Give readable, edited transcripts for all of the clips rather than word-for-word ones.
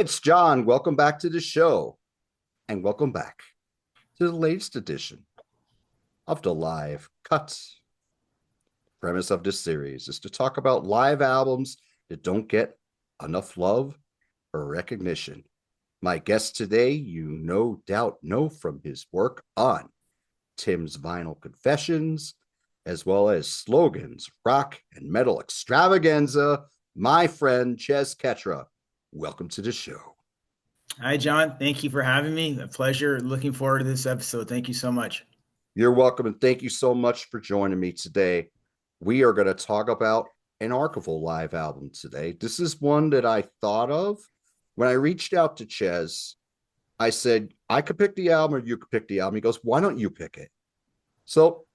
it's John. Welcome back to the show. And welcome back to the latest edition of the Live Cuts. Premise of this series is to talk about live albums that don't get enough love or recognition. My guest today, you no doubt know from his work on Tim's Vinyl Confessions, as well as Slogan's Rock and Metal Extravaganza, my friend Chez Cetra. Welcome to the show. Hi, John. Thank you for having me. A pleasure. Looking forward to this episode. Thank you so much. You're welcome, and thank you so much for joining me today. We are going to talk about an archival live album today. This is one that I thought of when I reached out to Chez. I said, I could pick the album or you could pick the album. He goes, why don't you pick it? So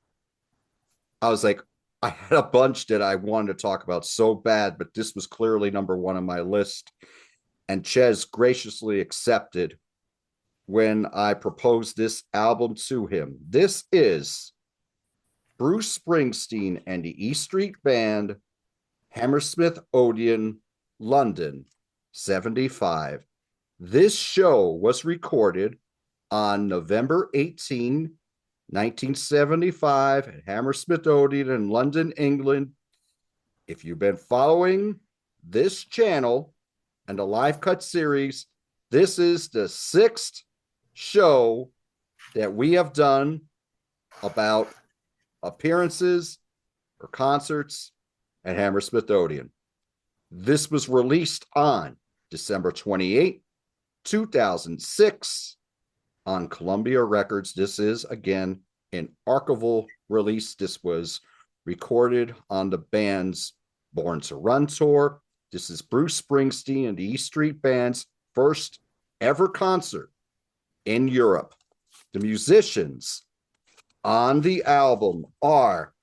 I was like, I had a bunch that I wanted to talk about so bad, but this was clearly number one on my list. And Chez graciously accepted when I proposed this album to him. This is Bruce Springsteen and the E Street Band, Hammersmith Odeon, London, 75. This show was recorded on November 18, 1975 at Hammersmith Odeon in London, England. If you've been following this channel and the Live Cut series, this is the sixth show that we have done about appearances or concerts at Hammersmith Odeon. This was released on December 28, 2006 on Columbia Records. This is, again, an archival release. This was recorded on the band's Born to Run tour. This is Bruce Springsteen and the E Street Band's first ever concert in Europe. The musicians on the album are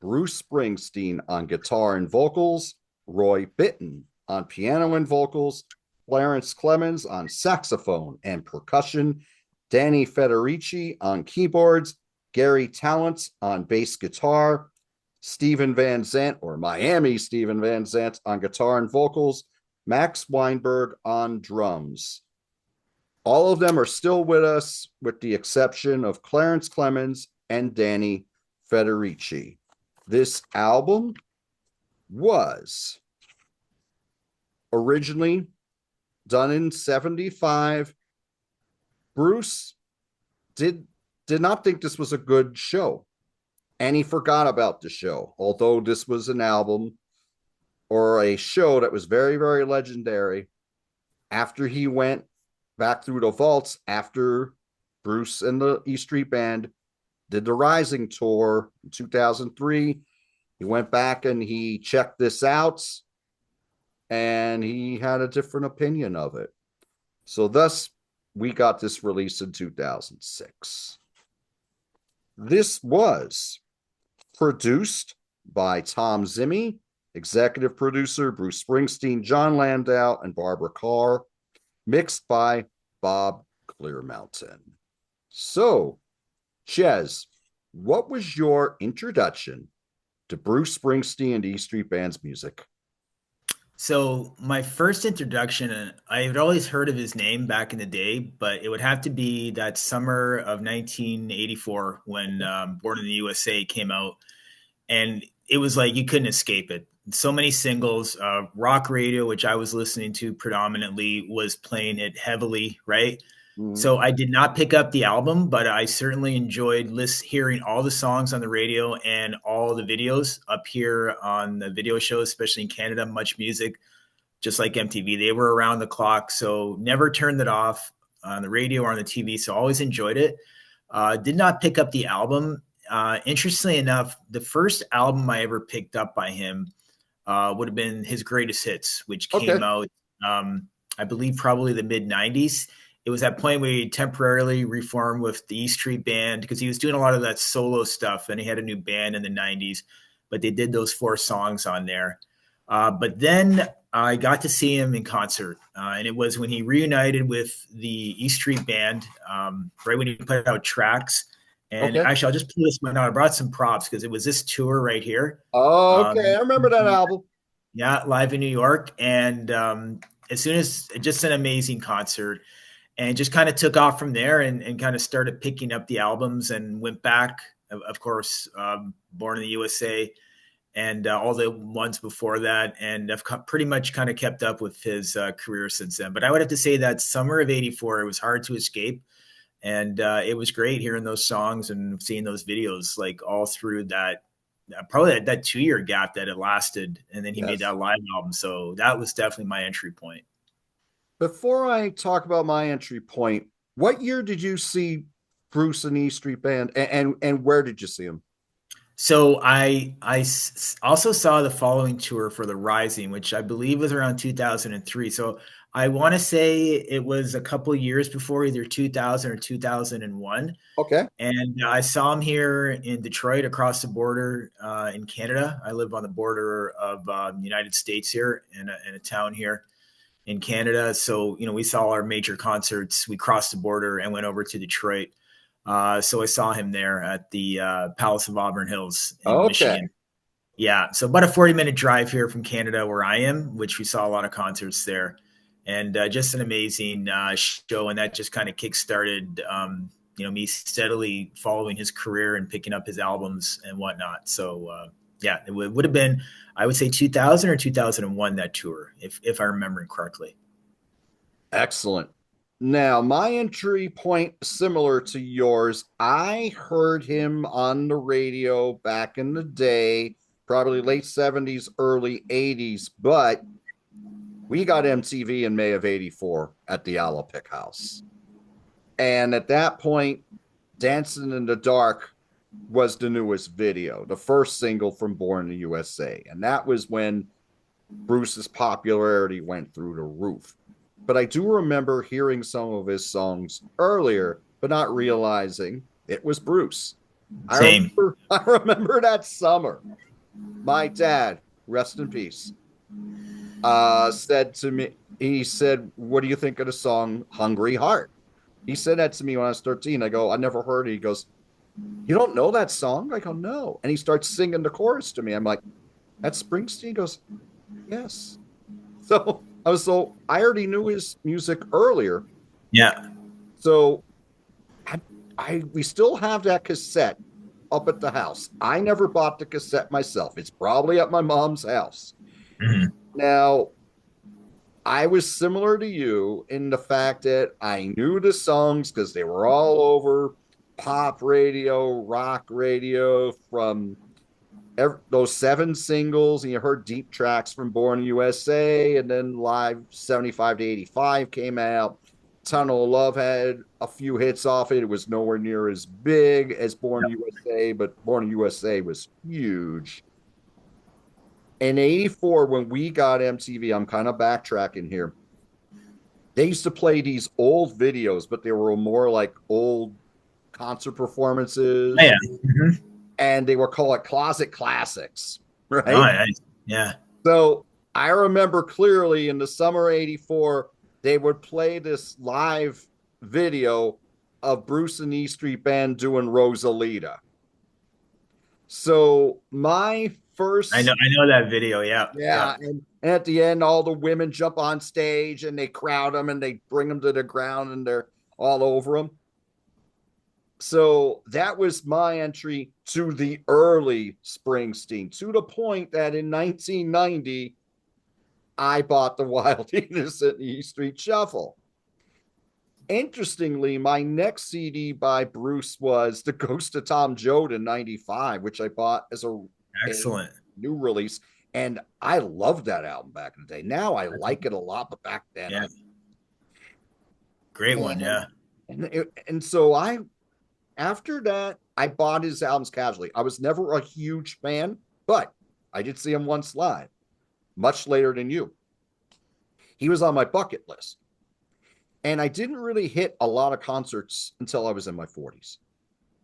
Bruce Springsteen on guitar and vocals, Roy Bittan on piano and vocals, Clarence Clemens on saxophone and percussion, Danny Federici on keyboards, Gary Talents on bass guitar, Stephen Van Zandt, or Miami Stephen Van Zandt, on guitar and vocals, Max Weinberg on drums. All of them are still with us, with the exception of Clarence Clemens and Danny Federici. This album was originally done in 75. Bruce did not think this was a good show, and he forgot about the show, although this was an album or a show that was very, very legendary. After he went back through the vaults, after Bruce and the E Street Band did the Rising tour in 2003, he went back and he checked this out, and he had a different opinion of it. So thus, we got this released in 2006. This was produced by Tom Zimmy, executive producer Bruce Springsteen, John Landau, and Barbara Carr, mixed by Bob Clearmountain. So, Chez, what was your introduction to Bruce Springsteen and the E Street Band's music? So my first introduction, I had always heard of his name back in the day, but it would have to be that summer of 1984 when Born in the USA came out. And it was like you couldn't escape it. So many singles, rock radio, which I was listening to predominantly, was playing it heavily, right? Mm-hmm. So I did not pick up the album, but I certainly enjoyed hearing all the songs on the radio and all the videos up here on the video shows, especially in Canada, Much Music, just like MTV. They were around the clock, so never turned it off on the radio or on the TV, so always enjoyed it. Did not pick up the album. Interestingly enough, the first album I ever picked up by him would have been his Greatest Hits, which came out, I believe, probably the mid-90s. It was that point where he temporarily reformed with the E Street Band because he was doing a lot of that solo stuff, and he had a new band in the 90s, but they did those 4 songs on there. But then I got to see him in concert, and it was when he reunited with the E Street Band, right when he put out Tracks. And actually, I'll just pull this one out. I brought some props because it was this tour right here. Oh, okay. I remember that album. Yeah, live in New York. And as soon as just an amazing concert, and just kind of took off from there, and kind of started picking up the albums and went back, of course, Born in the USA and all the ones before that. And I've pretty much kind of kept up with his career since then. But I would have to say that summer of '84, it was hard to escape. And it was great hearing those songs and seeing those videos like all through that, probably that 2 year gap that it lasted. And then he made Yes. that live album. So that was definitely my entry point. Before I talk about my entry point, what year did you see Bruce and E Street Band, and where did you see him? So also saw the following tour for the Rising, which I believe was around 2003. So I want to say it was a couple years before either 2000 or 2001. Okay. And I saw him here in Detroit, across the border in Canada. I live on the border of the United States here, in a town here in Canada. So, we saw our major concerts. We crossed the border and went over to Detroit. So I saw him there at the Palace of Auburn Hills in Okay. Michigan. Yeah, so about a 40-minute drive here from Canada, where I am, which we saw a lot of concerts there, and just an amazing show. And that just kind of kickstarted, me steadily following his career and picking up his albums and whatnot. So yeah, it would have been, I would say, 2000 or 2001, that tour, if I remember correctly. Excellent. Now, my entry point, similar to yours, I heard him on the radio back in the day, probably late 70s, early 80s, but we got MTV in May of 84 at the Alapic House. And at that point, Dancing in the Dark was the newest video, the first single from Born in the USA. And that was when Bruce's popularity went through the roof. But I do remember hearing some of his songs earlier, but not realizing it was Bruce. Same. I remember that summer. My dad, rest in peace, said to me, he said, "What do you think of the song Hungry Heart?" He said that to me when I was 13. I go, "I never heard it." He goes, "You don't know that song?" I go, "No." And he starts singing the chorus to me. I'm like, "That's Springsteen?" He goes, "Yes." So I already knew his music earlier. Yeah. So we still have that cassette up at the house. I never bought the cassette myself. It's probably at my mom's house. Mm-hmm. Now, I was similar to you in the fact that I knew the songs because they were all over pop radio, rock radio, from those 7 singles, and you heard deep tracks from Born in USA, and then Live 75 to 85 came out. Tunnel of Love had a few hits off it. It was nowhere near as big as Born in USA, but Born in USA was huge. In 84, when we got MTV, I'm kind of backtracking here. They used to play these old videos, but they were more like old concert performances. Oh, yeah. Mm-hmm. And they were called closet classics, right? Oh, nice. Yeah. So I remember clearly in the summer '84, they would play this live video of Bruce and E Street Band doing Rosalita. So my first, I know that video. Yeah. yeah, and at the end, all the women jump on stage and they crowd them and they bring them to the ground and they're all over them. So that was my entry to the early Springsteen, to the point that in 1990, I bought the Wild Innocent E Street Shuffle. Interestingly, my next CD by Bruce was The Ghost of Tom Joad in 95, which I bought as a Excellent new release. And I loved that album back in the day. Now I like it a lot, but back then, yeah. Great one. Yeah. And so after that, I bought his albums casually. I was never a huge fan, but I did see him once live, much later than you. He was on my bucket list. And I didn't really hit a lot of concerts until I was in my 40s.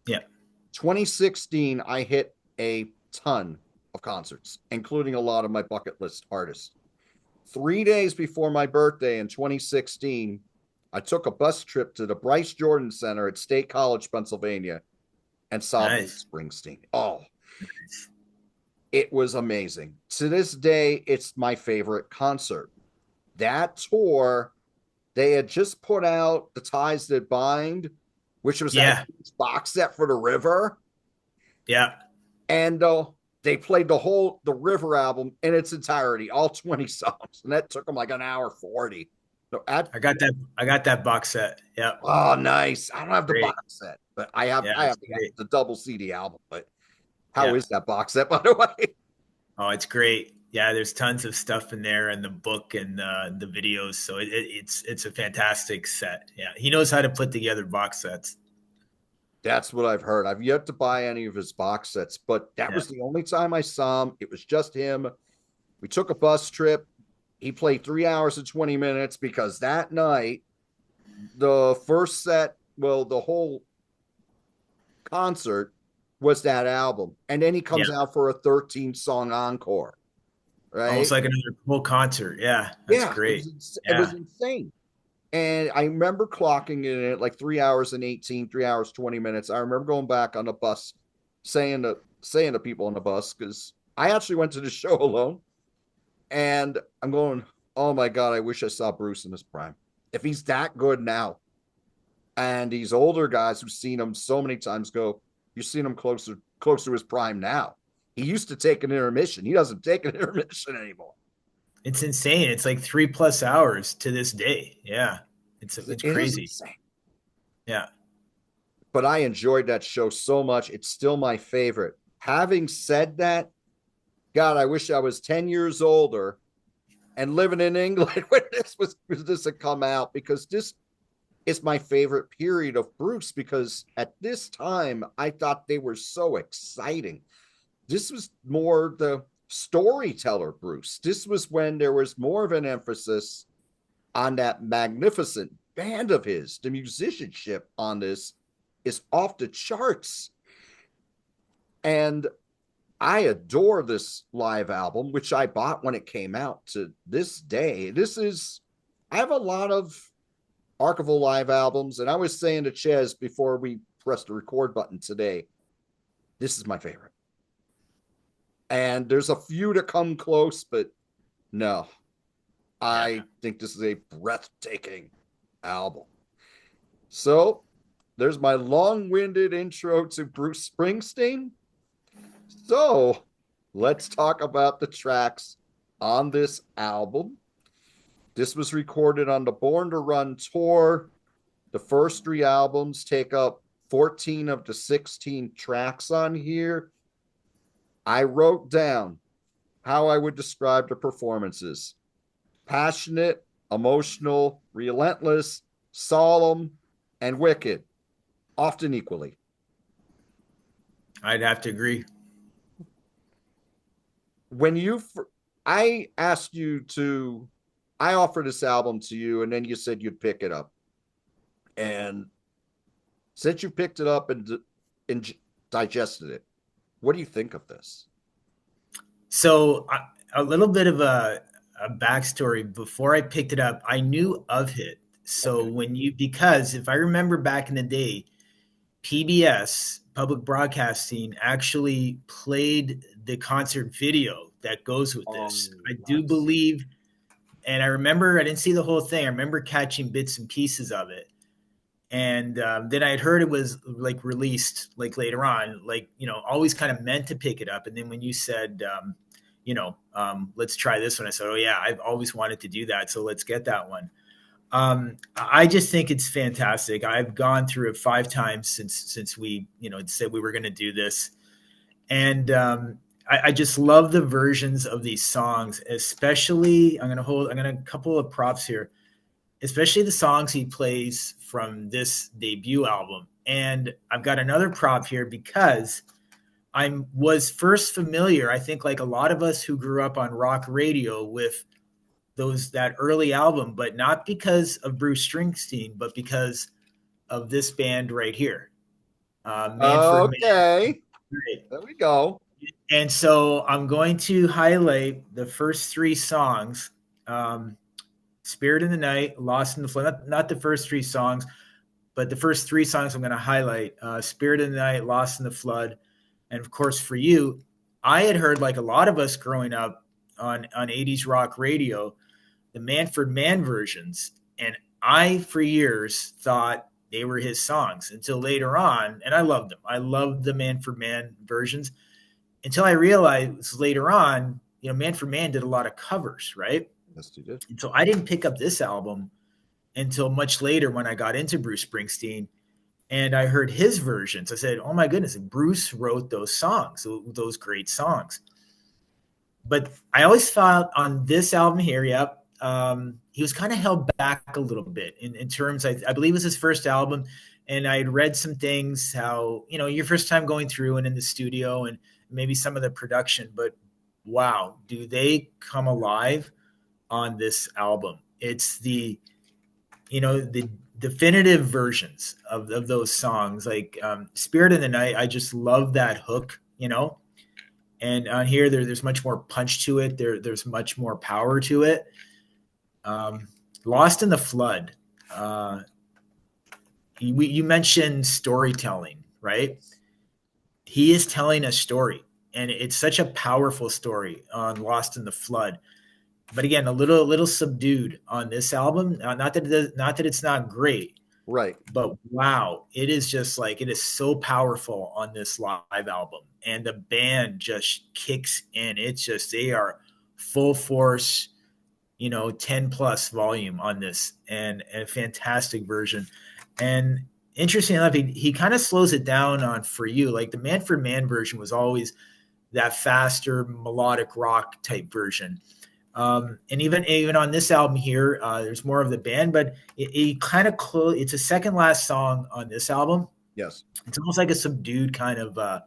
Yeah. 2016, I hit a ton of concerts, including a lot of my bucket list artists. 3 days before my birthday in 2016, I took a bus trip to the Bryce Jordan Center at State College, Pennsylvania, and saw Bruce Springsteen. Oh, it was amazing. To this day, it's my favorite concert. that tour, they had just put out The Ties That Bind, which was that Yeah. box set for the River. Yeah. And they played the River album in its entirety, all 20 songs. And that took them like an hour 40. So I got that box set. Yeah. oh, nice. I don't have the Great. box set, but Yeah, I it's have great. the double CD album. But how Yeah. is that box set, by the way? Oh, it's great. Yeah, there's tons of stuff in there, and the book and the videos. So it's a fantastic set. Yeah, he knows how to put together box sets. That's what I've heard. I've yet to buy any of his box sets, but that Yeah. was the only time I saw him. It was just him. We took a bus trip. He played 3 hours and 20 minutes because that night, the first set, well, the whole concert was that album. And then he Yeah. comes out for a 13 song encore, Almost right? like another full concert. Yeah, that's Yeah, great. it was Yeah. insane. And I remember clocking in at like 3 hours and 18, 3 hours, 20 minutes. I remember going back on the bus saying to people on the bus, because I actually went to the show alone, and I'm going, oh my God, I wish I saw Bruce in his prime. If he's that good now, and these older guys who've seen him so many times go, you've seen him close to his prime now. He used to take an intermission. He doesn't take an intermission anymore. It's insane. It's like 3+ hours to this day. Yeah. It's It is crazy. insane. Yeah. But I enjoyed that show so much. It's still my favorite. Having said that, God, I wish I was 10 years older and living in England when this had come out, because this is my favorite period of Bruce, because at this time I thought they were so exciting. This was more the storyteller Bruce. This was when there was more of an emphasis on that magnificent band of his. The musicianship on this is off the charts. And I adore this live album, which I bought when it came out to this day. I have a lot of archival live albums, and I was saying to Chez before we pressed the record button today, this is my favorite. And there's a few to come close, but no, Yeah. I think this is a breathtaking album. So there's my long-winded intro to Bruce Springsteen. So let's talk about the tracks on this album. This was recorded on the Born to Run tour. The first three albums take up 14 of the 16 tracks on here. I wrote down how I would describe the performances: passionate, emotional, relentless, solemn, and wicked, often equally. I'd have to agree. When you, I asked you to, I offered this album to you, and then you said you'd pick it up. And since you picked it up and digested it, what do you think of this? So a little bit of a backstory. Before I picked it up, I knew of it. So Okay. because if I remember back in the day, PBS, public broadcasting, actually played the concert video that goes with Oh, this. I do nice. believe, and I remember I didn't see the whole thing. I remember catching bits and pieces of it. And then I had heard it was like released like later on, like, always kind of meant to pick it up. And then when you said, let's try this one, I said, oh yeah, I've always wanted to do that. So let's get that one. I just think it's fantastic. I've gone through it 5 times since we, said we were going to do this. And I just love the versions of these songs, especially I'm going to a couple of props here, especially the songs he plays from this debut album. And I've got another prop here because I was first familiar, I think like a lot of us who grew up on rock radio, with that early album, but not because of Bruce Springsteen, but because of this band right here, Manfred Mann. Okay. There we go. And so I'm going to highlight the first 3 songs. Spirit in the Night, Lost in the Flood. Not the first 3 songs, but the first 3 songs I'm going to highlight: Spirit in the Night, Lost in the Flood, and of course for you, I had heard, like a lot of us growing up on 80s rock radio, the Manfred Mann versions, and I for years thought they were his songs until later on, and I loved them. I loved the Manfred Mann versions until I realized later on, Manfred Mann did a lot of covers, right? Yes, you did. And so I didn't pick up this album until much later when I got into Bruce Springsteen and I heard his versions. I said, "Oh my goodness, Bruce wrote those songs, those great songs." But I always thought on this album here, he was kind of held back a little bit in terms. I believe it was his first album, and I had read some things how your first time going through and in the studio, and maybe some of the production. But wow, do they come alive on this album? It's the definitive versions of those songs, like Spirit in the Night. I just love that hook, and on here there's much more punch to it. There's much more power to it. Lost in the Flood. You mentioned storytelling, right? He is telling a story, and it's such a powerful story on Lost in the Flood. But again, a little subdued on this album. Not that it's not great, Right. but wow, it is just like, it is so powerful on this live album, and the band just kicks in. It's just, they are full force, 10 plus volume on this, and a fantastic version. And interesting enough, he kind of slows it down on For You. Like the Manfred Mann version was always that faster melodic rock type version. And even on this album here, there's more of the band, but it kind of it's a second last song on this album. Yes. It's almost like a subdued kind of,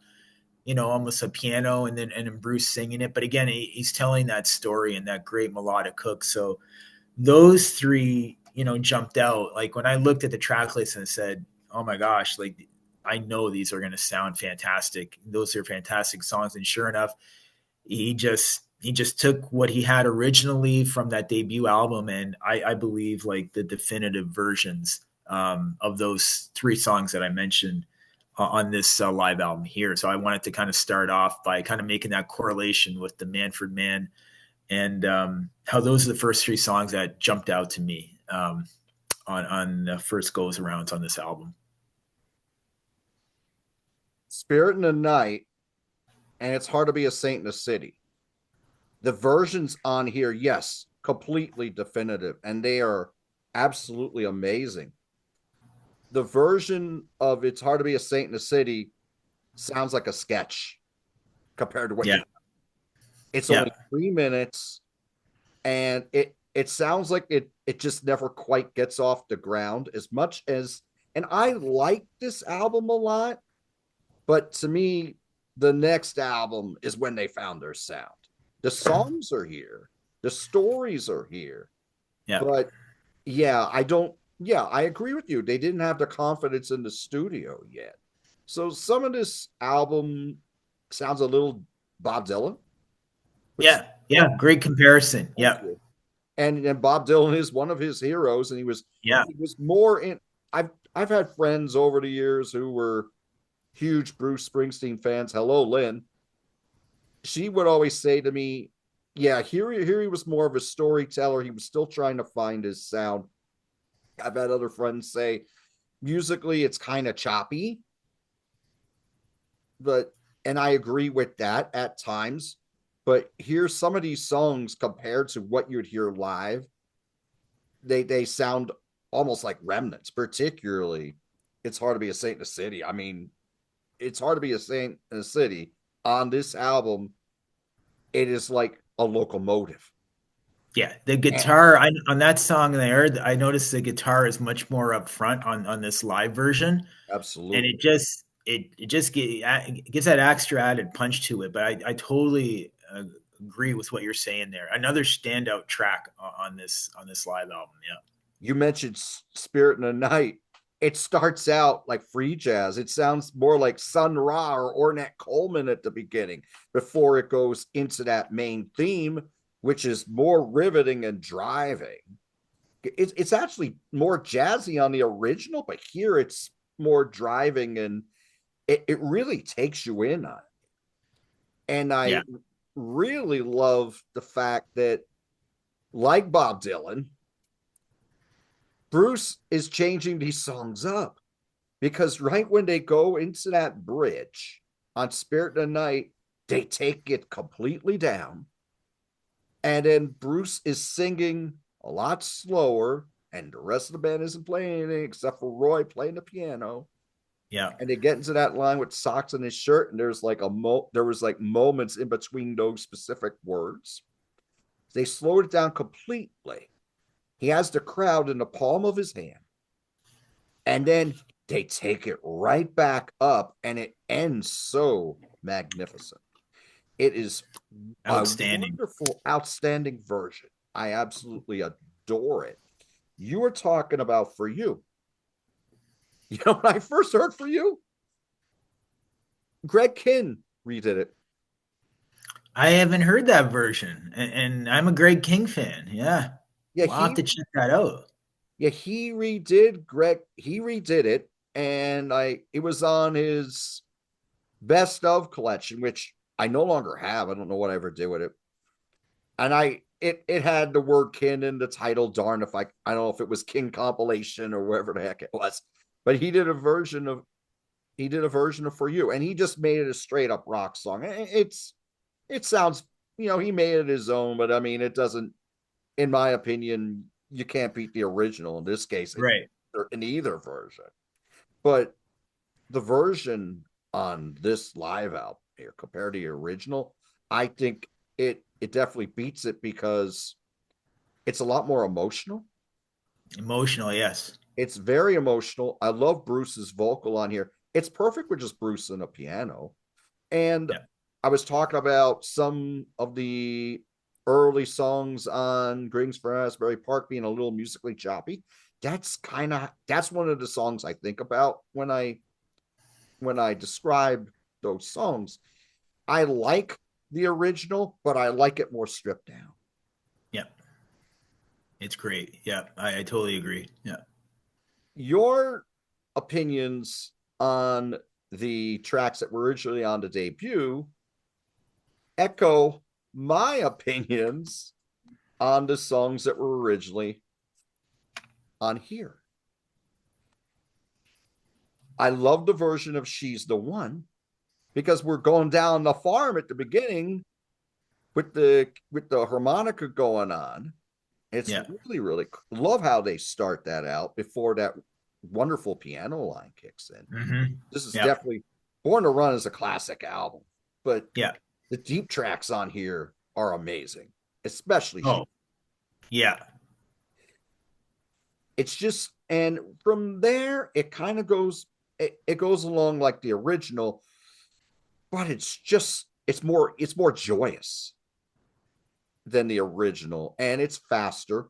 almost a piano, and then Bruce singing it. But again, he's telling that story and that great melodic hook. So those three, jumped out. Like when I looked at the track list and said, "Oh my gosh, like I know these are going to sound fantastic. Those are fantastic songs." And sure enough, he just took what he had originally from that debut album, and I believe like the definitive versions of those three songs that I mentioned on this live album here. So I wanted to kind of start off by kind of making that correlation with the Manfred Mann, and how those are the first three songs that jumped out to me on the first goes arounds on this album. Spirit in the Night, and It's Hard to Be a Saint in the City. The versions on here, yes, completely definitive, and they are absolutely amazing. The version of It's Hard to Be a Saint in the City sounds like a sketch compared to what it's only 3 minutes, and it sounds like it just never quite gets off the ground as much as, and I like this album a lot, but to me, the next album is when they found their sound. The songs are here, the stories are here, but I agree with you. They didn't have the confidence in the studio yet. So some of this album sounds a little Bob Dylan. Great comparison. And Bob Dylan is one of his heroes, and he was more in. I've had friends over the years who were huge Bruce Springsteen fans. Hello, Lynn. She would always say to me, "Yeah, here he was more of a storyteller. He was still trying to find his sound." I've had other friends say, musically, it's kind of choppy, and I agree with that at times. But here's some of these songs compared to what you'd hear live. They sound almost like remnants, particularly It's Hard to Be a Saint in the City. I mean, It's Hard to Be a Saint in the City on this album, it is like a locomotive. Yeah, the guitar on that song there, I noticed the guitar is much more up front on this live version. Absolutely. And it just gives that extra added punch to it. But I totally agree with what you're saying there. Another standout track on this live album. Yeah. You mentioned Spirit in the Night. It starts out like free jazz. It sounds more like Sun Ra or Ornette Coleman at the beginning before it goes into that main theme, which is more riveting and driving. It's actually more jazzy on the original, but here it's more driving, and it really takes you in on it. And I really love the fact that like Bob Dylan, Bruce is changing these songs up because right when they go into that bridge on Spirit of the Night, they take it completely down. And then Bruce is singing a lot slower, and the rest of the band isn't playing anything except for Roy playing the piano. Yeah. And they get into that line with socks on his shirt, and there's like there was like moments in between those specific words. They slowed it down completely. He has the crowd in the palm of his hand, and then they take it right back up, and it ends so magnificent. It is a Outstanding. wonderful, outstanding version. I absolutely adore it. You were talking about For You. You know, when I first heard For You, Greg Kinn redid it. I haven't heard that version, and I'm a Greg King fan. Yeah, Yeah, we'll have to check that out. He redid it, and it was on his best of collection, which I no longer have. I don't know what I ever did with it. And it had the word Kin in the title. Darn if I don't know if it was King compilation or whatever the heck it was. But he did a version of For You, and he just made it a straight up rock song. It sounds, he made it his own, but I mean, it doesn't, in my opinion, you can't beat the original in this case Right. in either version. But the version on this live album here compared to the original, I think it definitely beats it because it's a lot more emotional. Emotional, yes. It's very emotional. I love Bruce's vocal on here. It's perfect with just Bruce and a piano. And Yeah. I was talking about some of the early songs on Greetings from Asbury Park being a little musically choppy. That's one of the songs I think about when I describe those songs. I like the original, but I like it more stripped down. Yeah. It's great. Yeah, I totally agree. Yeah. Your opinions on the tracks that were originally on the debut echo my opinions on the songs that were originally on here. I love the version of She's the One because we're going down the farm at the beginning with the harmonica going on. It's Yeah. really, really love how they start that out before that wonderful piano line kicks in. This is Yeah. definitely Born to Run is a classic album, but Yeah. the deep tracks on here are amazing, especially Oh, yeah. it's just, and from there it kind of goes, it goes along like the original, but it's more joyous than the original, and it's faster.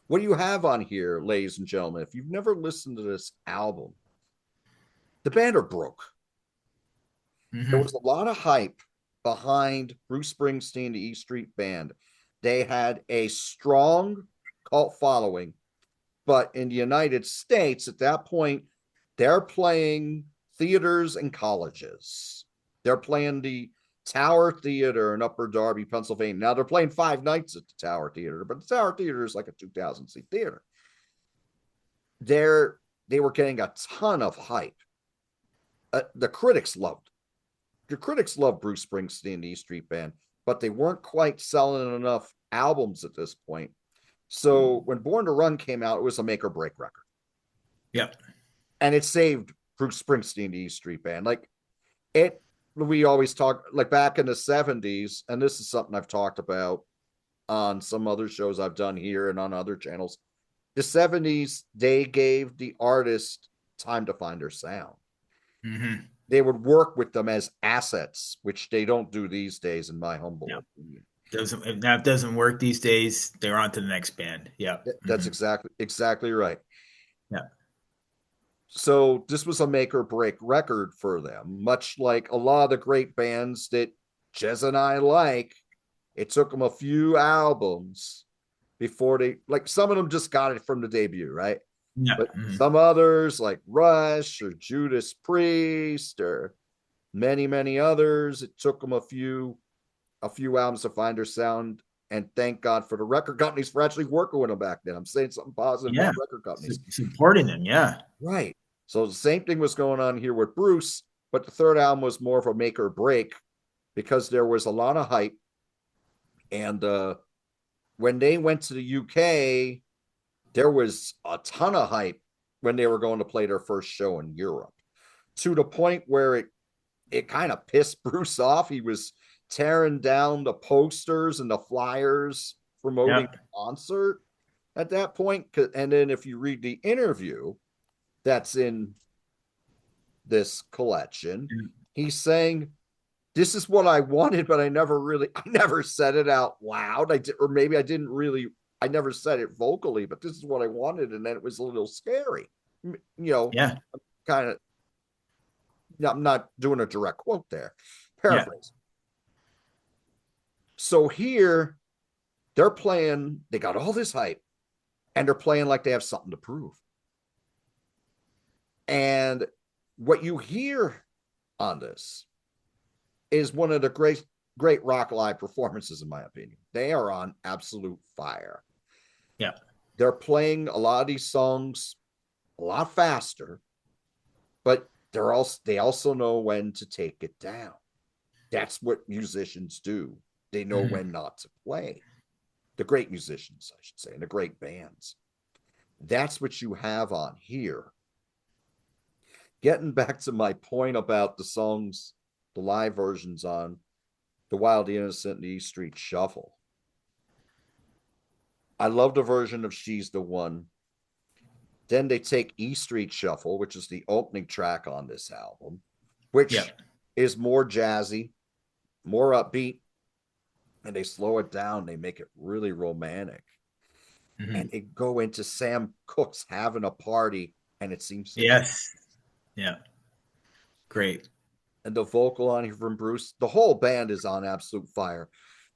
What do you have on here, ladies and gentlemen? If you've never listened to this album, the band are broke. There was a lot of hype behind Bruce Springsteen, the E Street Band. They had a strong cult following, but in the United States, at that point, they're playing theaters and colleges. They're playing the Tower Theater in Upper Darby, Pennsylvania. Now they're playing 5 nights at the Tower Theater, but the Tower Theater is like a 2,000 seat theater. They were getting a ton of hype. The critics loved Bruce Springsteen, the E Street Band, but they weren't quite selling enough albums at this point. So when Born to Run came out, it was a make or break record. Yeah. And it saved Bruce Springsteen, the E Street Band. Like it, we always talk like back in the 70s, and this is something I've talked about on some other shows I've done here and on other channels. The 70s, they gave the artist time to find their sound. They would work with them as assets, which they don't do these days, in my humble opinion. If that doesn't work these days, they're on to the next band. Yeah. That's exactly right. Yeah. So this was a make or break record for them, much like a lot of the great bands that Jez and I like. It took them a few albums before like some of them just got it from the debut, right? Yeah. But some others like Rush or Judas Priest or many, many others, it took them a few albums to find their sound. And thank God for the record companies for actually working with him back then. I'm saying something positive Yeah. about record companies. Supporting them. Yeah. Right. So the same thing was going on here with Bruce, but the third album was more of a make or break because there was a lot of hype. And when they went to the UK, there was a ton of hype when they were going to play their first show in Europe, to the point where it kind of pissed Bruce off. He was tearing down the posters and the flyers promoting Yeah. the concert at that point. And then if you read the interview that's in this collection, he's saying, this is what I wanted, but I never said it out loud. Or maybe I never said it vocally, but this is what I wanted. And then it was a little scary, Yeah. kind of. I'm not doing a direct quote there, Yeah. paraphrase. So here they're playing, they got all this hype and they're playing like they have something to prove. And what you hear on this is one of the great rock live performances, in my opinion. They are on absolute fire. Yeah. They're playing a lot of these songs a lot faster, but they also know when to take it down. That's what musicians do. They know when not to play. The great musicians, I should say, and the great bands. That's what you have on here. Getting back to my point about the songs, the live versions on The Wild, the Innocent, and the E Street Shuffle. I love the version of She's the One. Then they take E Street Shuffle, which is the opening track on this album, which is more jazzy, more upbeat, and they slow it down. They make it really romantic. And it go into Sam Cooke's Having a Party, and it seems yes. Yeah. Great. And the vocal on here from Bruce, the whole band is on absolute fire.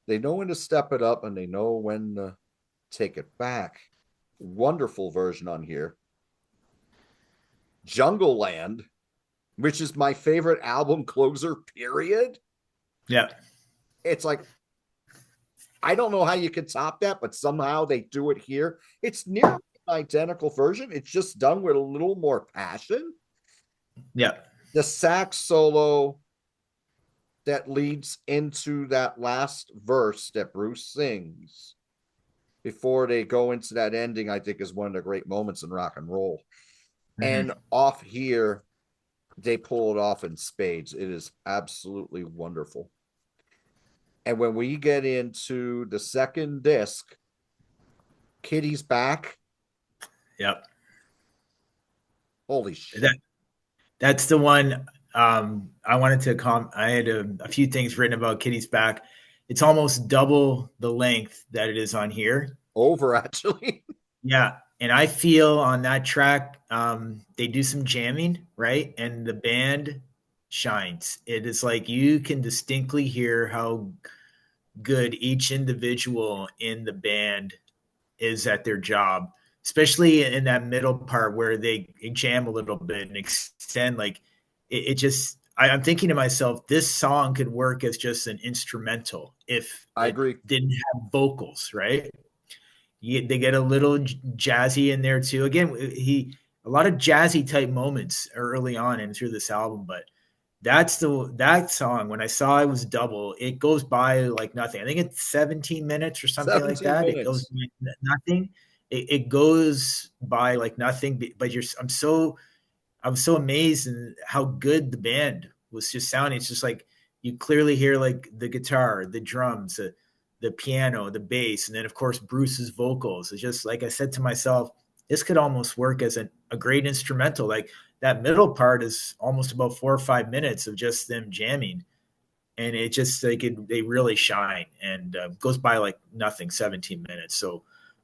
They know when to step it up and they know when to take it back. Wonderful version on here. Jungle Land, which is my favorite album closer, period. Yeah. It's like, I don't know how you could top that, but somehow they do it here. It's nearly an identical version. It's just done with a little more passion. Yeah. The sax solo that leads into that last verse that Bruce sings before they go into that ending, I think, is one of the great moments in rock and roll. And off here, they pull it off in spades. It is absolutely wonderful. And when we get into the second disc, Kitty's Back. Yep. Holy shit. That's the one I wanted to I had a few things written about Kitty's Back. It's almost double the length that it is on here. Over, actually. Yeah. And I feel on that track, they do some jamming, right? And the band shines. It is like you can distinctly hear how good each individual in the band is at their job, especially in that middle part where they jam a little bit and extend. Like it just, I'm thinking to myself, this song could work as just an instrumental if I agree. didn't have vocals, right? They get a little jazzy in there too. Again, a lot of jazzy type moments early on and through this album, but that song, when I saw it was double, it goes by like nothing. I think it's 17 minutes or something like that. Minutes. It goes by nothing. It goes by like nothing. But I'm so amazed in how good the band was just sounding. It's just like you clearly hear like the guitar, the drums, the piano, the bass, and then of course Bruce's vocals. It's just like I said to myself, this could almost work as a great instrumental. Like that middle part is almost about 4 or 5 minutes of just them jamming, and it just like they really shine and goes by like nothing. 17 minutes, so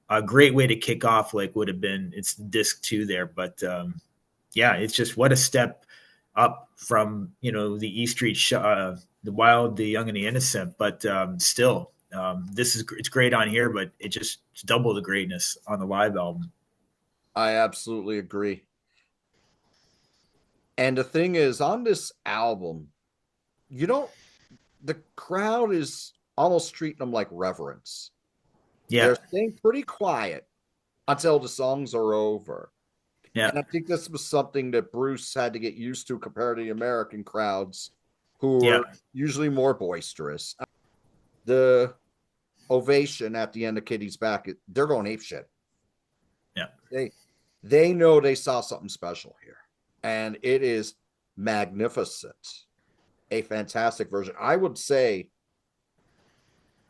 a great way to kick off like would have been it's disc 2 there, but yeah, it's just what a step up from the E Street, the Wild, the Young, and the Innocent, but still. It's great on here, but it's double the greatness on the live album. I absolutely agree. And the thing is, on this album, the crowd is almost treating them like reverence. Yeah. They're staying pretty quiet until the songs are over. Yeah. And I think this was something that Bruce had to get used to compared to the American crowds, who Yeah. are usually more boisterous. The ovation at the end of Kitty's Back, they're going ape shit. Yeah. They they know they saw something special here, and it is magnificent. A fantastic version. I would say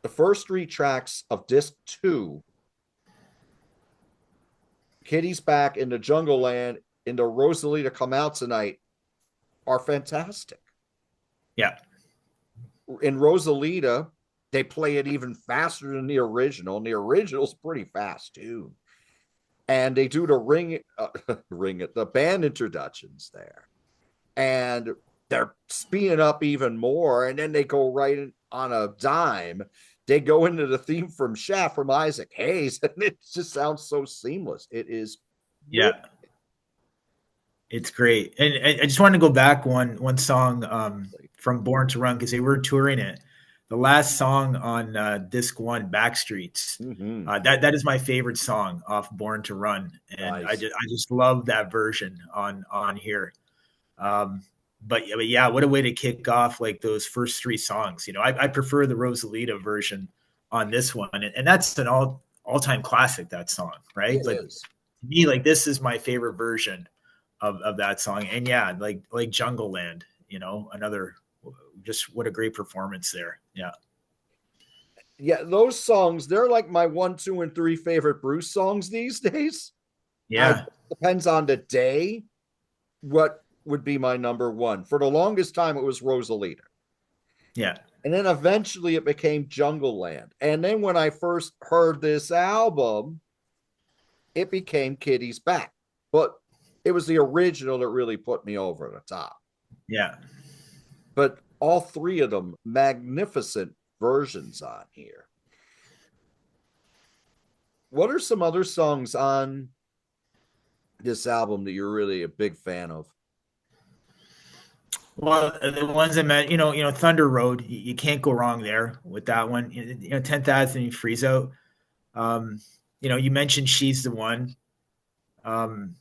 the first three tracks of disc two, Kitty's Back, into Jungle Land, into Rosalita Come Out Tonight, are fantastic. Yeah. In Rosalita, they play it even faster than the original, and the original's pretty fast too. And they do the the band introductions there, and they're speeding up even more, and then they go right on a dime. They go into the theme from Shaft from Isaac Hayes, and it just sounds so seamless. It is Yeah. It's great. And I just wanted to go back one song from Born to Run because they were touring it. The last song on disc one, Backstreets. mm-hmm. That is my favorite song off Born to Run, and Nice. I just love that version on here. But yeah, what a way to kick off like those first three songs. You know, I prefer the Rosalita version on this one, and that's an all time classic. That song, right? It Like is. to me, like this is my favorite version of that song. And yeah, like Jungle Land, you know, another just what a great performance there. Yeah. Yeah, those songs, they're like my 1, 2, and 3 favorite Bruce songs these days. I Yeah. depends on the day what would be my number one. For the longest time, it was Rosalita. Yeah. And then eventually it became Jungle Land. And then when I first heard this album, it became Kitty's Back. But it was the original that really put me over the top. Yeah. But all three of them, magnificent versions on here. What are some other songs on this album that you're really a big fan of? Well, the ones I met, Thunder Road, you can't go wrong there with that one. 10,000 you freeze out. You mentioned She's the One. Um,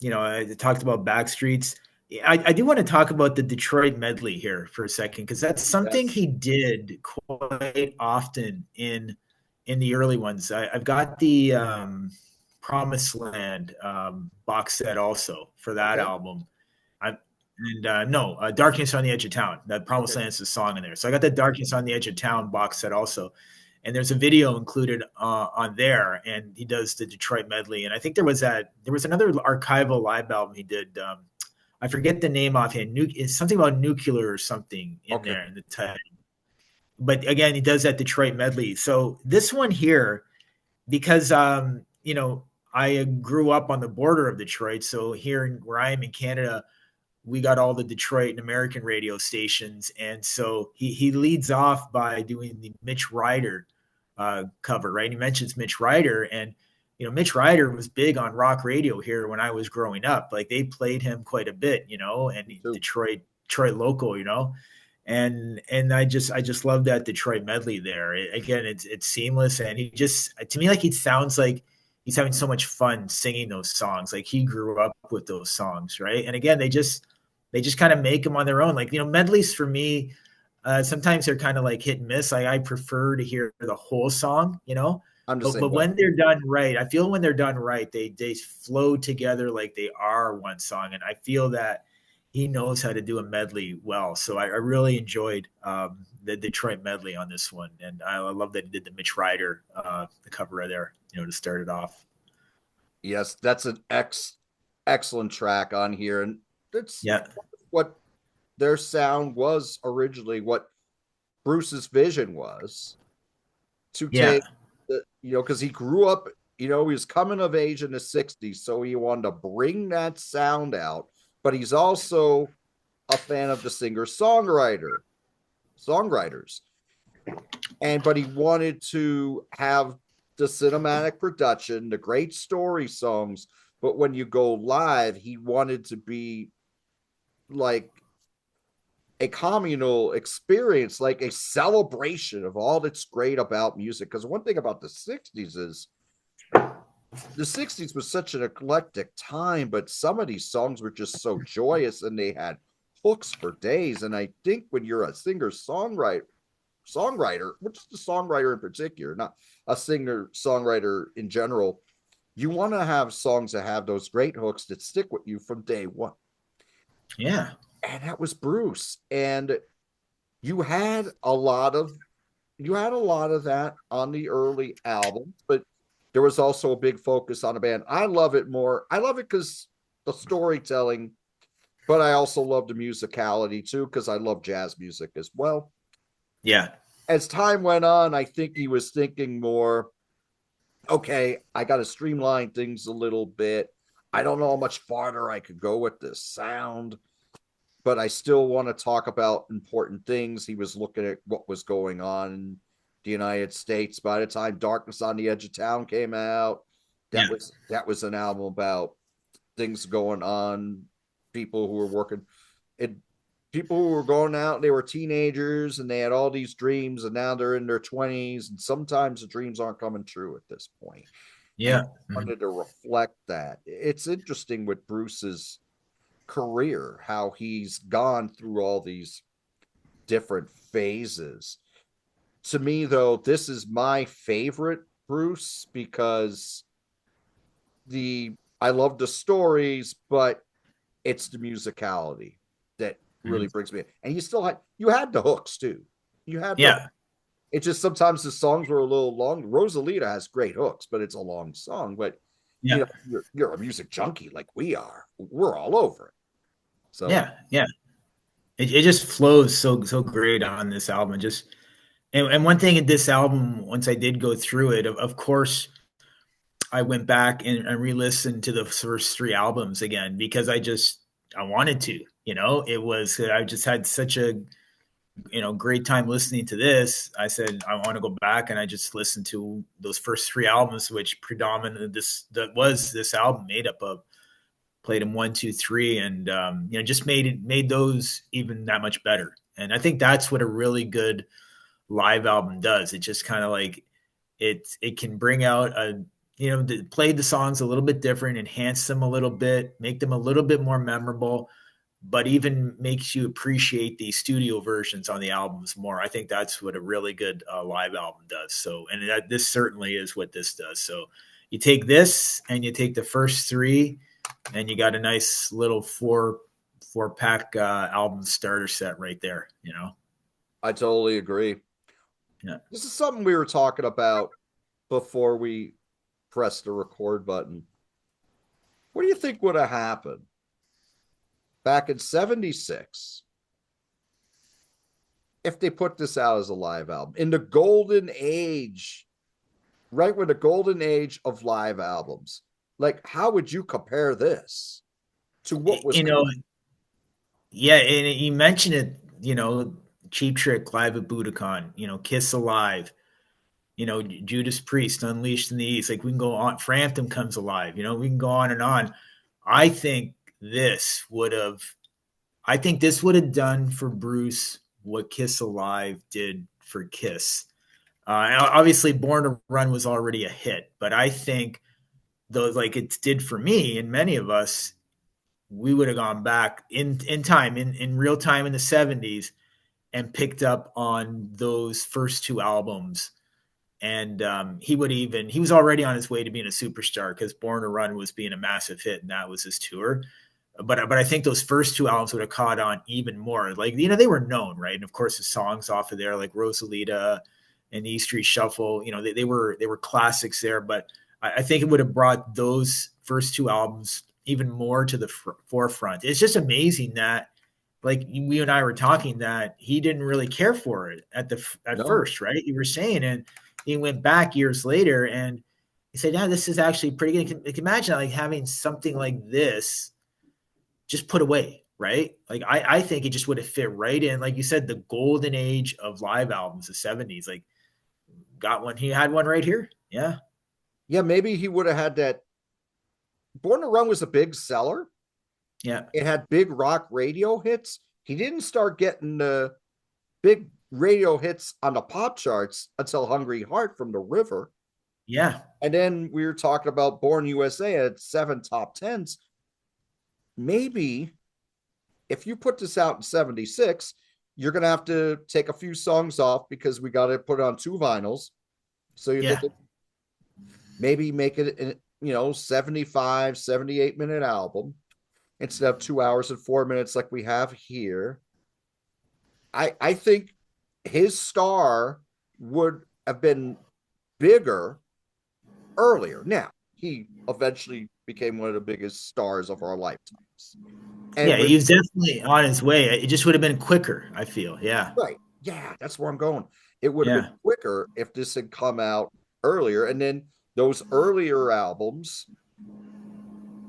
I talked about Backstreets. I do want to talk about the Detroit medley here for a second because that's something Yes. he did quite often in the early ones. I've got the Promised Land box set also for that Okay. album. Darkness on the Edge of Town. That Promised Okay. Land is the song in there. So I got the Darkness on the Edge of Town box set also. And there's a video included on there, and he does the Detroit medley. And I think there was another archival live album he did. I forget the name offhand. It's something about nuclear or something in Okay. there in the title. But again, he does that Detroit medley. So this one here, because I grew up on the border of Detroit. So here where I am in Canada, we got all the Detroit and American radio stations. And so he leads off by doing the Mitch Ryder cover, right? He mentions Mitch Ryder, and Mitch Ryder was big on rock radio here when I was growing up. Like they played him quite a bit, and Detroit local, and I just love that Detroit medley there. Again, it's seamless, and he just to me like he sounds like he's having so much fun singing those songs. Like he grew up with those songs, right? And again, they just kind of make them on their own. Like medleys for me, sometimes they're kind of like hit and miss. I prefer to hear the whole song, I'm the but same way. when they're done right, I feel when they're done right, they flow together like they are one song, and I feel that he knows how to do a medley well. So I really enjoyed the Detroit medley on this one, and I love that he did the Mitch Ryder the cover right there, to start it off. Yes, that's an excellent track on here. And that's Yeah, what their sound was originally, what Bruce's vision was to yeah, take because he grew up, he was coming of age in the 60s, so he wanted to bring that sound out, but he's also a fan of the songwriters. But he wanted to have the cinematic production, the great story songs, but when you go live, he wanted to be like a communal experience, like a celebration of all that's great about music. Because one thing about the 60s is the 60s was such an eclectic time, but some of these songs were just so joyous and they had hooks for days. And I think when you're a songwriter, which is the songwriter in particular, not a singer songwriter in general, you want to have songs that have those great hooks that stick with you from day one. Yeah. And that was Bruce. And you had a lot of that on the early albums, but there was also a big focus on a band. I love it more. I love it because the storytelling, but I also love the musicality too, because I love jazz music as well. Yeah. As time went on, I think he was thinking more, okay, I got to streamline things a little bit. I don't know how much farther I could go with this sound, but I still want to talk about important things. He was looking at what was going on in the United States. By the time Darkness on the Edge of Town came out, Yeah. that was an album about things going on, people who were working it, people who were going out and they were teenagers and they had all these dreams and now they're in their 20s and sometimes the dreams aren't coming true at this point. And Yeah. Mhm. wanted to reflect that. It's interesting with Bruce's career, how he's gone through all these different phases. To me, though, this is my favorite Bruce because the I love the stories, but it's the musicality that really Mhm. brings me in. And you had the hooks too. You had the Yeah. It's just sometimes the songs were a little long. Rosalita has great hooks, but it's a long song. But Yeah. you're a music junkie like we are. We're all over it. So Yeah. Yeah. It just flows so great on this album. And one thing in this album, once I did go through it, of course, I went back and re-listened to the first three albums again because I wanted to. It was I just had such a great time listening to this. I said I want to go back and I just listened to those first three albums, which predominantly this album made up of. Played them one, two, three, and just made those even that much better. And I think that's what a really good live album does. It just kind of like it can bring out play the songs a little bit different, enhance them a little bit, make them a little bit more memorable, but even makes you appreciate the studio versions on the albums more. I think that's what a really good live album does. So, and this certainly is what this does. So, you take this and you take the first three, and you got a nice little four pack album starter set right there. I totally agree. Yeah. This is something we were talking about before we pressed the record button. What do you think would have happened back in 76 if they put this out as a live album in the golden age, right when the golden age of live albums? Like, how would you compare this to what was You know, coming? yeah, and you mentioned it, Cheap Trick live at Budokan, Kiss Alive, Judas Priest, Unleashed in the East. Like we can go on. Frampton comes alive. We can go on and on. I think this would have. I think this would have done for Bruce what Kiss Alive did for Kiss. Obviously, Born to Run was already a hit, but I think those like it did for me and many of us, we would have gone back in time in real time in the 70s and picked up on those first two albums. And he was already on his way to being a superstar because Born to Run was being a massive hit and that was his tour. But I think those first two albums would have caught on even more. Like they were known, right? And of course the songs off of there, like Rosalita and the E Street Shuffle, they were classics there. But I think it would have brought those first two albums even more to the forefront. It's just amazing that, like we and I were talking, that he didn't really care for it at No, first, right? You were saying, and he went back years later and he said, "Yeah, this is actually pretty good." You can imagine like having something like this just put away, right? Like I think it just would have fit right in, like you said, the golden age of live albums, the 70s. Like got one, he had one right here. Yeah, yeah, maybe he would have had that. Born to Run was a big seller. yeah, It had big rock radio hits. he didn't start getting the big radio hits on the pop charts until Hungry Heart from the River. Yeah. And then we were talking about Born USA at 7 top tens. Maybe if you put this out in 76, you're going to have to take a few songs off because we got to put it on 2 vinyls. So you're thinking maybe make it, 75, 78-minute album instead of 2 hours and 4 minutes like we have here. I think his star would have been bigger earlier. Now, he eventually became one of the biggest stars of our lifetimes. And he was definitely on his way. It just would have been quicker, I feel. Yeah. Right. Yeah, that's where I'm going. It would have been quicker if this had come out earlier. And then those earlier albums,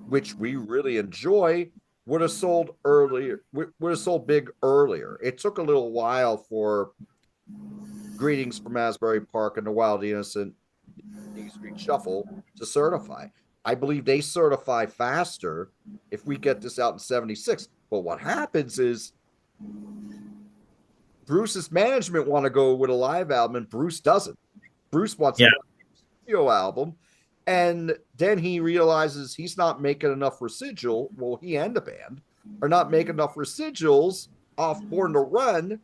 which we really enjoy, would have sold earlier, would have sold big earlier. It took a little while for Greetings from Asbury Park and The Wild Innocent D Street Shuffle to certify. I believe they certify faster if we get this out in 76. But what happens is Bruce's management want to go with a live album and Bruce doesn't. Bruce wants a studio album. And then he realizes he's not making enough residual. Well, he and the band are not making enough residuals off Born to Run.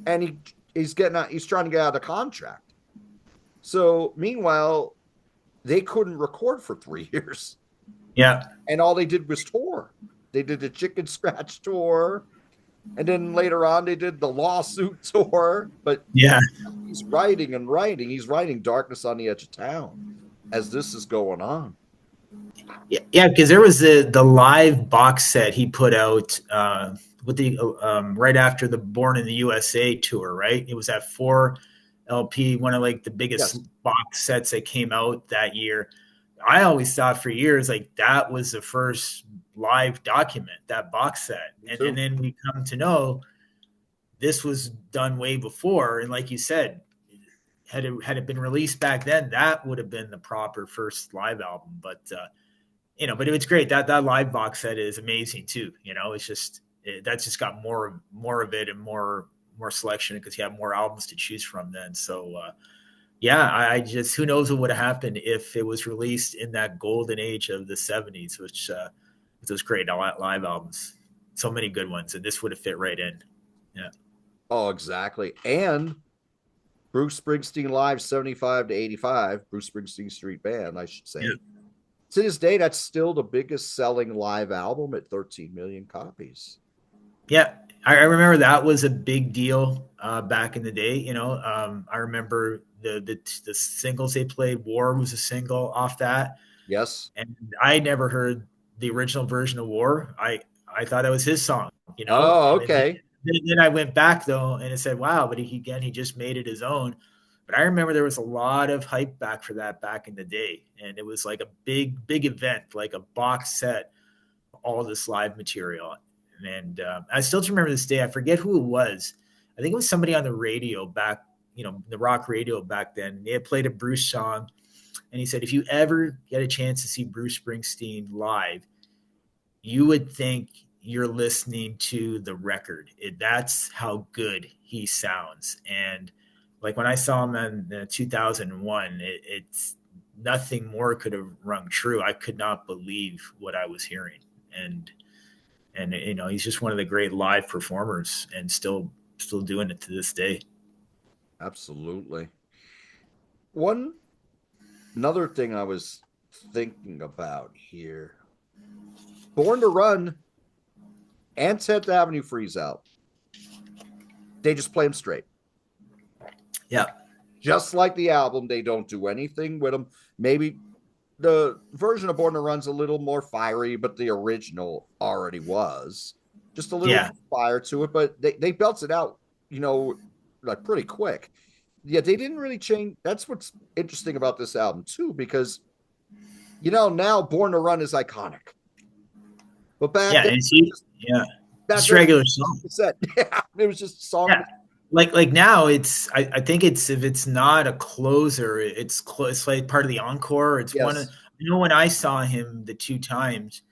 And he's trying to get out of contract. So meanwhile, they couldn't record for 3 years. Yeah. And all they did was tour. They did the Chicken Scratch tour. And then later on, they did the Lawsuit tour. But he's writing and writing. He's writing Darkness on the Edge of Town as this is going on. Yeah, because there was the live box set he put out with the right after the Born in the USA tour, right? It was that 4 LP, one of like the biggest box sets that came out that year. I always thought for years like that was the first live document, that box set. And then we come to know this was done way before. And like you said, had it been released back then, that would have been the proper first live album. But but it was great. That live box set is amazing too. It's just that's just got more of it and more selection because you have more albums to choose from then. So I just, who knows what would have happened if it was released in that golden age of the 70s, which those great live albums, so many good ones, and this would have fit right in. Yeah. Oh, exactly. And Bruce Springsteen Live 75 to 85, Bruce Springsteen Street Band, I should say. Yeah. To this day, that's still the biggest selling live album at 13 million copies. Yeah. I remember that was a big deal back in the day. I remember the singles they played. War was a single off that. Yes. And I never heard the original version of War. I thought it was his song, Oh, okay. Then I went back though, and it said, wow, but he just made it his own. But I remember there was a lot of hype back for that back in the day. And it was like a big event, like a box set, all this live material. And I still remember this day. I forget who it was. I think it was somebody on the radio back, the rock radio back then. They had played a Bruce song. And he said, if you ever get a chance to see Bruce Springsteen live, you would think you're listening to the record. That's how good he sounds. And like when I saw him in 2001, it's nothing more could have rung true. I could not believe what I was hearing. And he's just one of the great live performers and still doing it to this day. Absolutely. Another thing I was thinking about here, Born to Run and 10th Avenue Freeze Out, they just play them straight. Yeah. Just like the album, they don't do anything with them. Maybe the version of Born to Run's a little more fiery, but the original already was. Just a little fire to it, but they belts it out, like pretty quick. Yeah, they didn't really change. That's what's interesting about this album too, because now Born to Run is iconic. But back then, it's regular song. It was just a song. Yeah. Like now, I think if it's not a closer, it's like part of the encore. It's one of when I saw him the 2 times,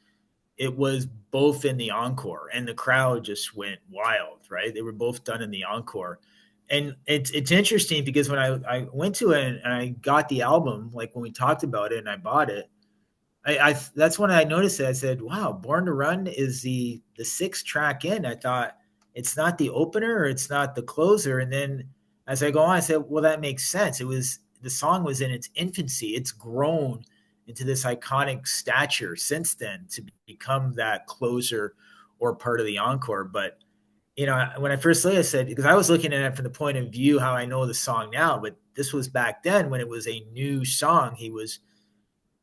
it was both in the encore, and the crowd just went wild, right? They were both done in the encore. And it's interesting because when I went to it and I got the album, like when we talked about it and I bought it, I that's when I noticed it. I said, "Wow, Born to Run is the sixth track in." I thought it's not the opener or it's not the closer. And then as I go on, I said, "Well, that makes sense. It was the song was in its infancy. It's grown into this iconic stature since then to become that closer or part of the encore." But when I first said it, I said, because I was looking at it from the point of view how I know the song now, but this was back then when it was a new song he was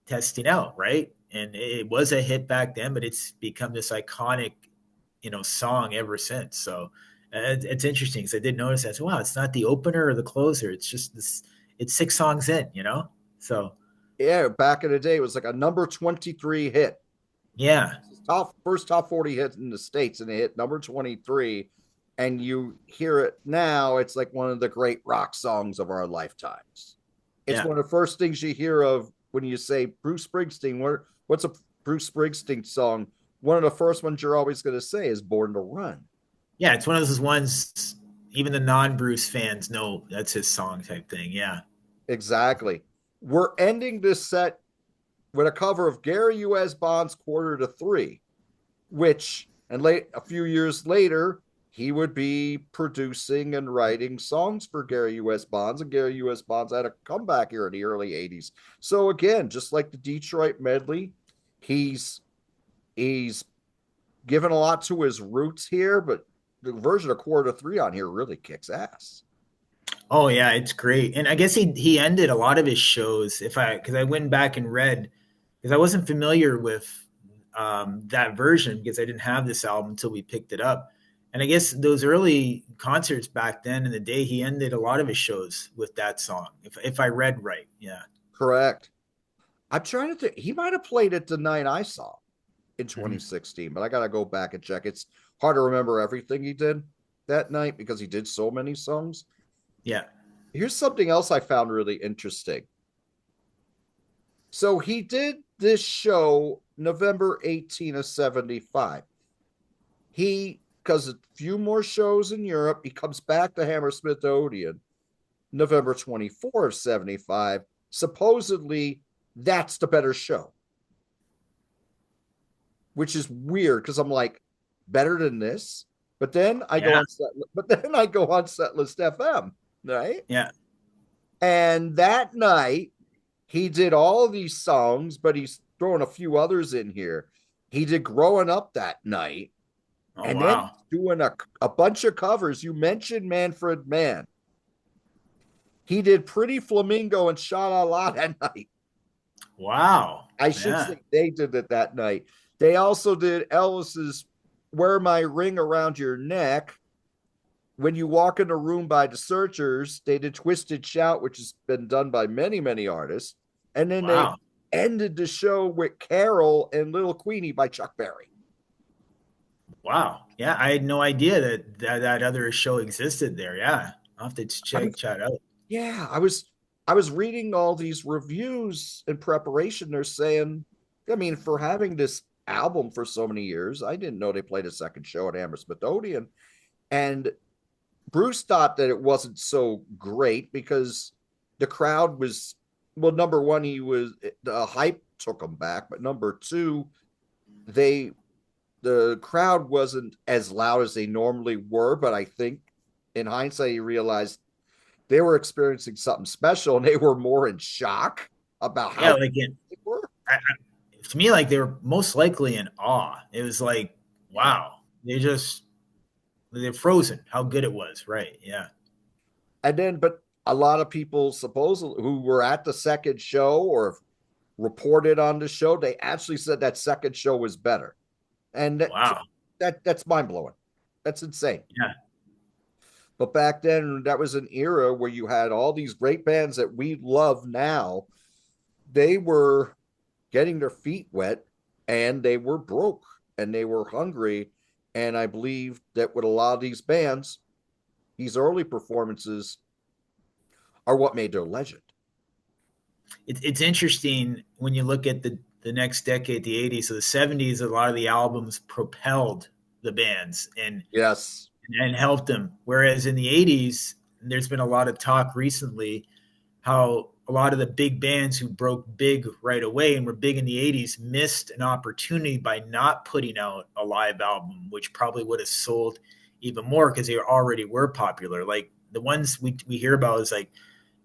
testing out, right? And it was a hit back then, but it's become this iconic, song ever since. So it's interesting because I did notice that. So, wow, it's not the opener or the closer. It's just this. It's 6 songs in. So Yeah, back in the day, it was like a number 23 hit. yeah, First top 40 hit in the States, and it hit number 23. And you hear it now, it's like one of the great rock songs of our lifetimes. It's yeah, one of the first things you hear of when you say Bruce Springsteen. What's a Bruce Springsteen song? One of the first ones you're always going to say is Born to Run. yeah. It's one of those ones. Even the non-Bruce fans know that's his song type thing. Yeah. Exactly. We're ending this set with a cover of Gary U.S. Bond's Quarter to Three, which, and a few years later, he would be producing and writing songs for Gary U.S. Bonds, and Gary U.S. Bonds had a comeback here in the early 80s. So again, just like the Detroit medley, he's given a lot to his roots here, but the version of Quarter to Three on here really kicks ass. Oh yeah, it's great. And I guess he ended a lot of his shows. Because I went back and read, because I wasn't familiar with that version because I didn't have this album until we picked it up. And I guess those early concerts back then in the day, he ended a lot of his shows with that song. If I read right, yeah. Correct. I'm trying to think. He might have played it the night I saw in Mhm. 2016, but I got to go back and check. It's hard to remember everything he did that night because he did so many songs. Yeah. Here's something else I found really interesting. So he did this show November 18 of 75. Because a few more shows in Europe, he comes back to Hammersmith Odeon November 24 of 75. Supposedly, that's the better show, which is weird because I'm like, better than this. But then I go Yeah. on Setlist FM, right? Yeah. And that night he did all these songs, but he's throwing a few others in here. He did Growing Up that night, Oh and then wow. he's doing a bunch of covers. You mentioned Manfred Mann. He did Pretty Flamingo and Sha La La that night. Wow. I should Yeah. say they did it that night. They also did Elvis's Wear My Ring Around Your Neck. When You Walk in a Room by the Searchers, they did Twisted Shout, which has been done by many, many artists. And then they Wow. ended the show with Carol and Little Queenie by Chuck Berry. Wow. Yeah, I had no idea that other show existed there. Yeah. I'll have to I mean, check out. yeah, I was reading all these reviews in preparation. They're saying, I mean, for having this album for so many years, I didn't know they played a second show at Hammersmith Odeon. And Bruce thought that it wasn't so great because the crowd was, well, number one, the hype took him back, but number two, they the crowd wasn't as loud as they normally were. But I think in hindsight, he realized they were experiencing something special and they were more in shock about Yeah, how like they were. to me, like they were most likely in awe. It was like, Yeah. wow, they're frozen. How good it was, right? Yeah, And then, but a lot of people supposedly who were at the second show or reported on the show, they actually said that second show was better. And wow, that's mind blowing. That's insane. yeah, But back then, that was an era where you had all these great bands that we love now. They were getting their feet wet and they were broke and they were hungry. And I believe that with a lot of these bands, these early performances are what made their legend. it's interesting when you look at the next decade, the 80s. So the 70s, a lot of the albums propelled the bands Yes, and helped them. Whereas in the 80s, there's been a lot of talk recently how a lot of the big bands who broke big right away and were big in the 80s missed an opportunity by not putting out a live album, which probably would have sold even more because they already were popular. Like the ones we hear about is like,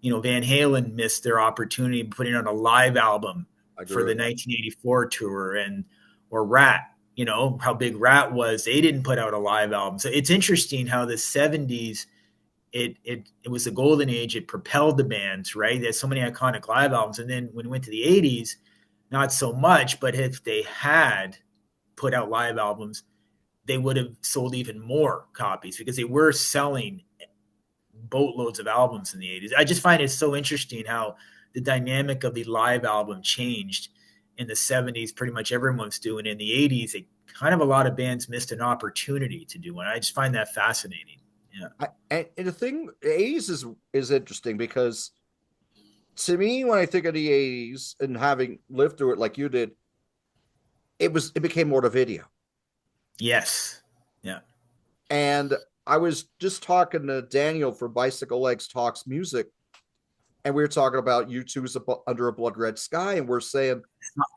Van Halen missed their opportunity putting out a live album I for the agree. 1984 tour, or Rat, how big Rat was. They didn't put out a live album. So it's interesting how the 70s, it was the golden age. It propelled the bands, right? There's so many iconic live albums. And then when we went to the 80s, not so much, but if they had put out live albums, they would have sold even more copies because they were selling boatloads of albums in the 80s. I just find it so interesting how the dynamic of the live album changed in the 70s. Pretty much everyone's doing it. In the 80s, kind of a lot of bands missed an opportunity to do one. I just find that fascinating. Yeah. And the thing, the 80s is interesting because to me, when I think of the 80s and having lived through it like you did, it became more the video. Yes. Yeah. And I was just talking to Daniel for Bicycle Legs Talks Music, and we were talking about U2's Under a Blood Red Sky, and we're saying,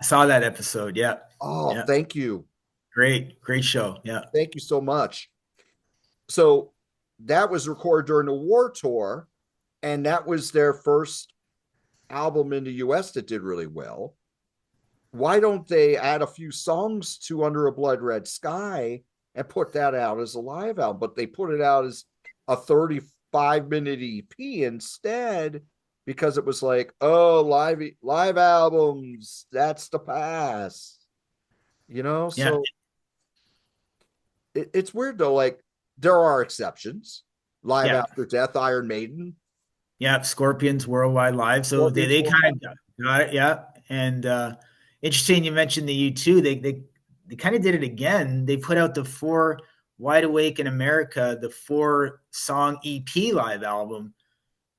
I saw that episode. Yeah. "Oh, Yeah. thank you, Great show. Yeah. thank you so much." So that was recorded during the war tour, and that was their first album in the US that did really well. Why don't they add a few songs to Under a Blood Red Sky and put that out as a live album? But they put it out as a 35-minute EP instead because it was like, oh, live albums, that's the past. Yeah. So it's weird though. Like there are exceptions. Live Yeah. After Death, Iron Maiden, Yeah. Scorpions Worldwide Live. So Scorpions they Worldwide. kind of got it. Yeah. And interesting you mentioned the U2. They kind of did it again. They put out the four Wide Awake in America, the 4-song EP live album,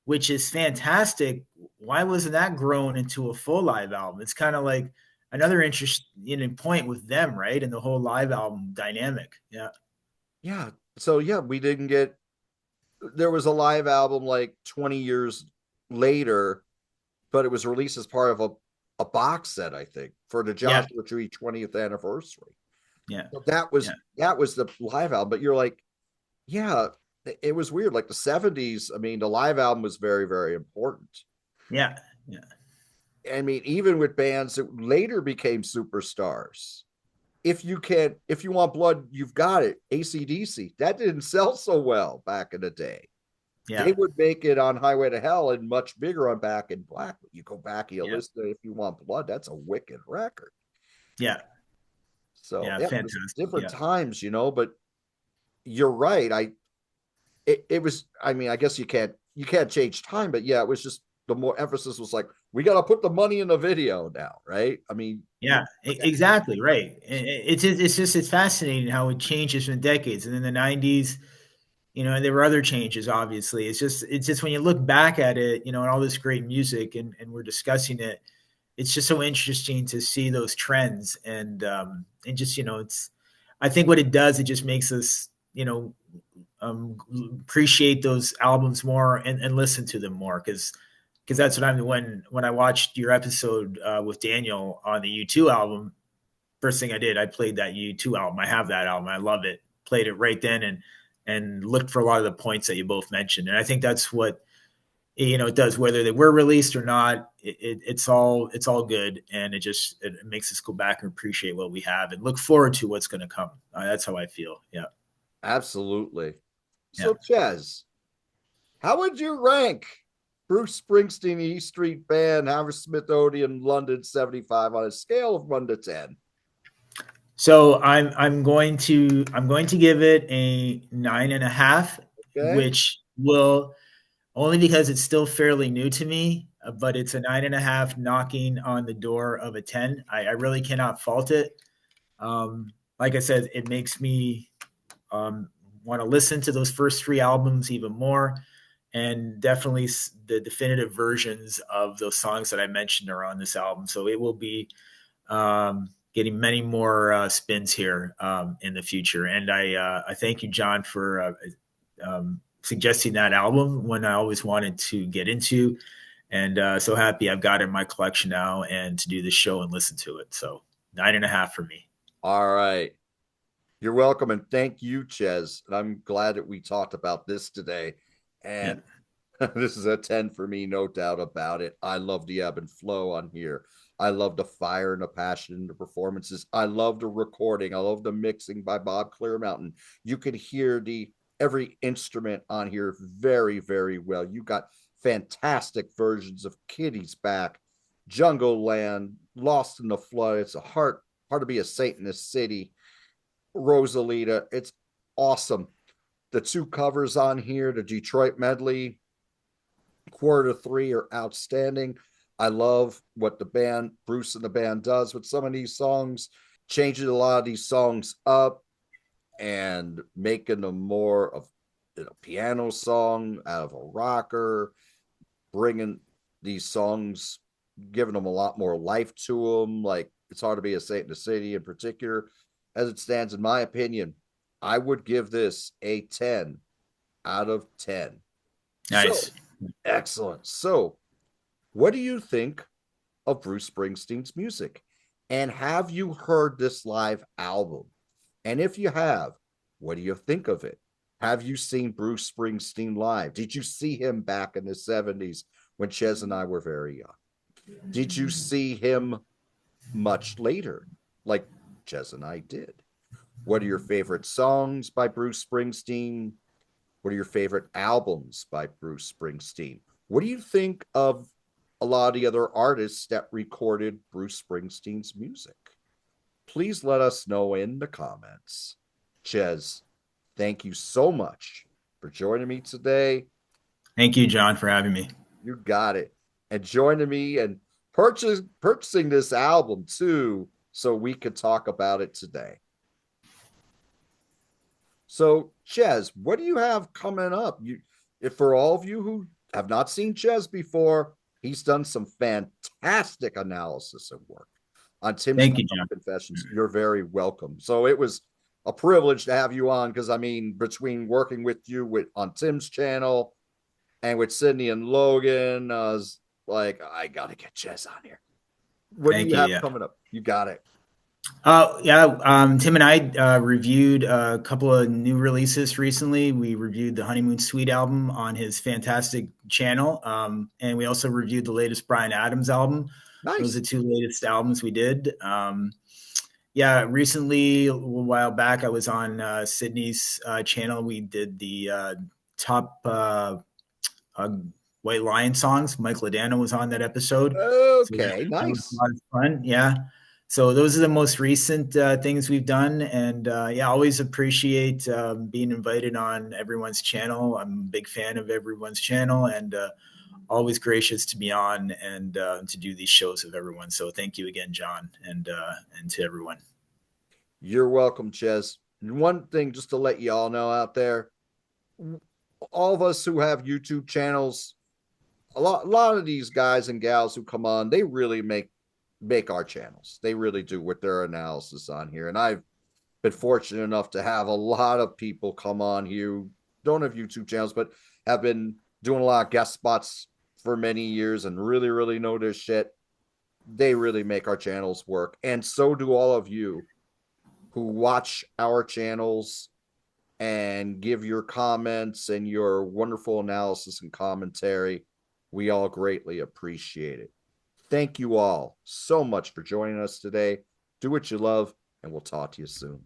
which is fantastic. Why wasn't that grown into a full live album? It's kind of like another interesting point with them, right? And the whole live album dynamic. Yeah. Yeah. So yeah, we didn't get there was a live album like 20 years later, but it was released as part of a box set, I think, for the Yeah. Joshua Tree 20th anniversary. Yeah. So that was Yeah. that was the live album. But you're like, yeah, it was weird. Like the 70s, I mean, the live album was very, very important. Yeah. Yeah. I mean, even with bands that later became superstars. If you want blood, you've got it. AC/DC. That didn't sell so well back in the day. They Yeah. would make it on Highway to Hell and much bigger on Back in Black. You go back, you Yeah. listen to If You Want Blood, that's a wicked record. Yeah. So Yeah. yeah, it was Fantastic. different Yeah. times, but you're right. It was, I mean, I guess you can't change time, but yeah, it was just the more emphasis was like, we gotta put the money in the video now, right? I mean, Yeah, exactly right. It's fascinating how it changes in decades. And in the '90s, and there were other changes. Obviously, it's just when you look back at it, and all this great music, and we're discussing it. It's just so interesting to see those trends, and just it's. I think what it does, it just makes us appreciate those albums more and listen to them more because that's what I'm when I watched your episode with Daniel on the U2 album. First thing I did, I played that U2 album. I have that album. I love it. Played it right then and looked for a lot of the points that you both mentioned. And I think that's what it does, whether they were released or not. It's all good, and it makes us go back and appreciate what we have and look forward to what's going to come. That's how I feel. Yeah, absolutely. yeah. So Ches, how would you rank Bruce Springsteen, E Street Band, Hammersmith Odeon, London 75 on a scale of 1 to 10? So I'm going to give it a 9.5, Okay. which will only because it's still fairly new to me, but it's a 9.5 knocking on the door of a 10. I really cannot fault it. Like I said, it makes me want to listen to those first 3 albums even more, and definitely the definitive versions of those songs that I mentioned are on this album. So it will be getting many more spins here in the future. And I thank you, John, for suggesting that album when I always wanted to get into. And so happy I've got it in my collection now and to do the show and listen to it. So 9.5 for me. All right. You're welcome. And thank you, Ches. And I'm glad that we talked about this today. Yeah. And this is a 10 for me, no doubt about it. I love the ebb and flow on here. I love the fire and the passion in the performances. I love the recording. I love the mixing by Bob Clearmountain. You could hear the every instrument on here very, very well. You got fantastic versions of Kitty's Back, Jungle Land, Lost in the Flood. It's a hard to be a saint in this city. Rosalita. It's awesome. The two covers on here, the Detroit medley, quarter three, are outstanding. I love what the band, Bruce and the band, does with some of these songs, changing a lot of these songs up and making them more of a piano song out of a rocker, bringing these songs, giving them a lot more life to them. Like, it's hard to be a saint in the city in particular. As it stands, in my opinion, I would give this a 10 out of 10. Nice. So, excellent. So, what do you think of Bruce Springsteen's music? And have you heard this live album? And if you have, what do you think of it? Have you seen Bruce Springsteen live? Did you see him back in the 70s when Ches and I were very young? Did you see him much later, like Ches and I did? What are your favorite songs by Bruce Springsteen? What are your favorite albums by Bruce Springsteen? What do you think of a lot of the other artists that recorded Bruce Springsteen's music? Please let us know in the comments. Ches, thank you so much for joining me today. Thank you, John, for having me. You got it. And joining me and purchasing this album too, so we could talk about it today. So, Ches, what do you have coming up? If for all of you who have not seen Ches before, he's done some fantastic analysis and work on Tim's Thank you, John. Confessions. You're very welcome. So it was a privilege to have you on, because I mean, between working with you on Tim's channel and with Sydney and Logan, I was like, I gotta get Ches on here. What do you have coming up? You got it. Tim and I reviewed a couple of new releases recently. We reviewed the Honeymoon Suite album on his fantastic channel, and we also reviewed the latest Bryan Adams album. Nice. Those are the two latest albums we did. Recently, a little while back, I was on Sydney's channel. We did the top White Lion songs. Mike Ladano was on that episode. Okay, so nice. That was a lot of fun. Yeah. So those are the most recent things we've done. And always appreciate being invited on everyone's channel. I'm a big fan of everyone's channel, and always gracious to be on and to do these shows with everyone. So thank you again, John, and to everyone. You're welcome, Ches. And one thing just to let you all know out there, all of us who have YouTube channels, a lot of these guys and gals who come on, they really make our channels. They really do, with their analysis on here. And I've been fortunate enough to have a lot of people come on here who don't have YouTube channels, but have been doing a lot of guest spots for many years and really, really know their shit. They really make our channels work. And so do all of you who watch our channels and give your comments and your wonderful analysis and commentary. We all greatly appreciate it. Thank you all so much for joining us today. Do what you love, and we'll talk to you soon.